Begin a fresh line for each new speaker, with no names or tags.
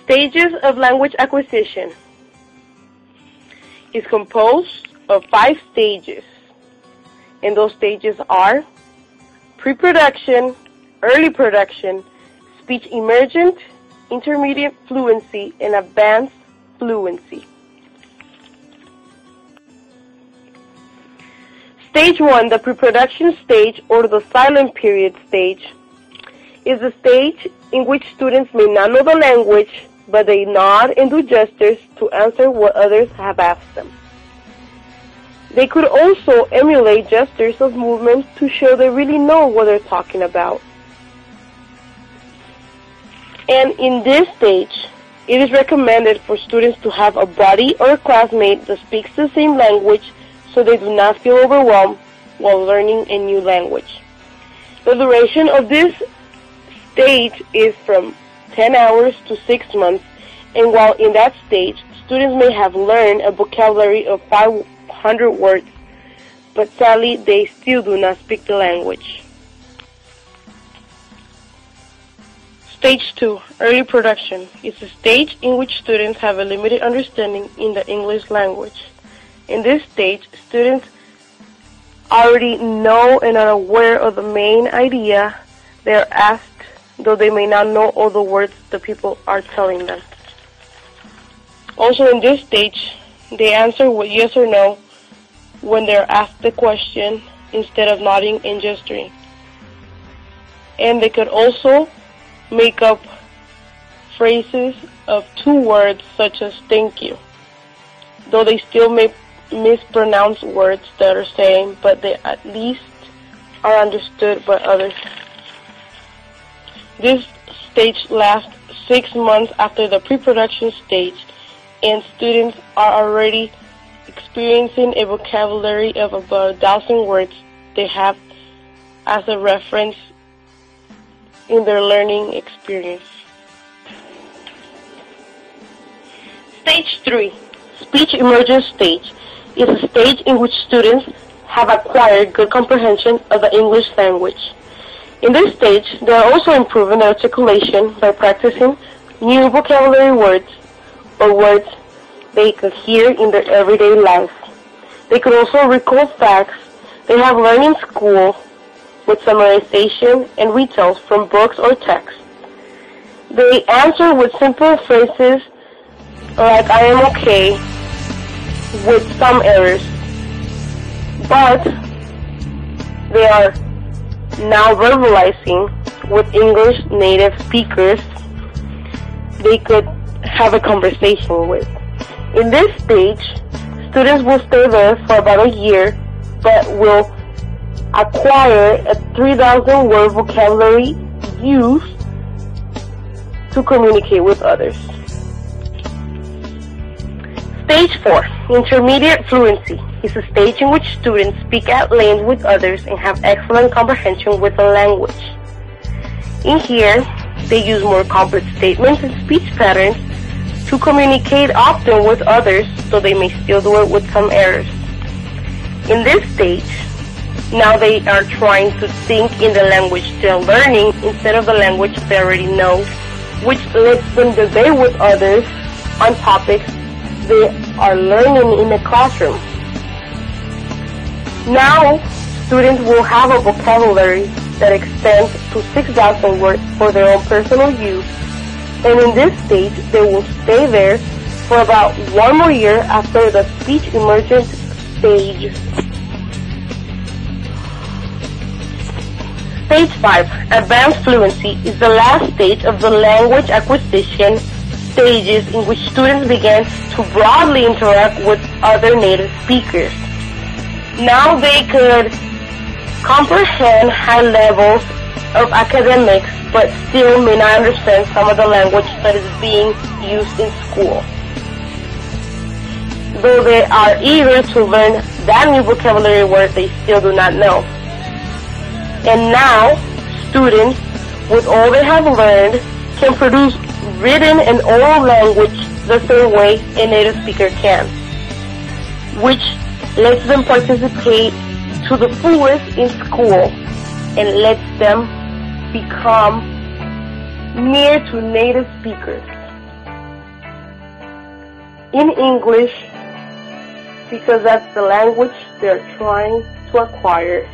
Stages of language acquisition is composed of 5 stages, and those stages are pre-production, early production, speech emergent, intermediate fluency, and advanced fluency. Stage 1, the pre-production stage, or the silent period stage, is the stage in which students may not know the language, but they nod and do gestures to answer what others have asked them. They could also emulate gestures of movement to show they really know what they're talking about. And in this stage, it is recommended for students to have a buddy or a classmate that speaks the same language so they do not feel overwhelmed while learning a new language. The duration of this stage is from 10 hours to 6 months, and while in that stage, students may have learned a vocabulary of 500 words, but sadly, they still do not speak the language. Stage 2, early production, is a stage in which students have a limited understanding in the English language. In this stage, students already know and are aware of the main idea they are asked, though they may not know all the words the people are telling them. Also in this stage, they answer with yes or no when they are asked the question instead of nodding and gesturing. And they could also make up phrases of 2 words such as thank you, though they still may mispronounce words that are saying, but they at least are understood by others. This stage lasts 6 months after the pre-production stage, and students are already experiencing a vocabulary of about 1,000 words they have as a reference in their learning experience. Stage 3, speech emergence stage, is a stage in which students have acquired good comprehension of the English language. In this stage, they are also improving their articulation by practicing new vocabulary words or words they could hear in their everyday life. They could also recall facts they have learned in school with summarization and retells from books or texts. They answer with simple phrases like I am okay, with some errors, but they are now verbalizing with English native speakers they could have a conversation with. In this stage, students will stay there for about a year, but will acquire a 3,000 word vocabulary used to communicate with others. Stage 4, intermediate fluency, is a stage in which students speak at length with others and have excellent comprehension with the language. In here, they use more complex statements and speech patterns to communicate often with others, so they may still do it with some errors. In this stage, now they are trying to think in the language they're learning instead of the language they already know, which lets them debate with others on topics they are learning in the classroom. Now, students will have a vocabulary that extends to 6,000 words for their own personal use, and in this stage, they will stay there for about 1 more year after the speech emergent stage. Stage 5, advanced fluency, is the last stage of the language acquisition stages in which students begin to broadly interact with other native speakers. Now they could comprehend high levels of academics, but still may not understand some of the language that is being used in school. Though they are eager to learn that new vocabulary word they still do not know. And now, students, with all they have learned, can produce written and oral language the same way a native speaker can, which lets them participate to the fullest in school and lets them become near to native speakers. in English because that's the language they're trying to acquire.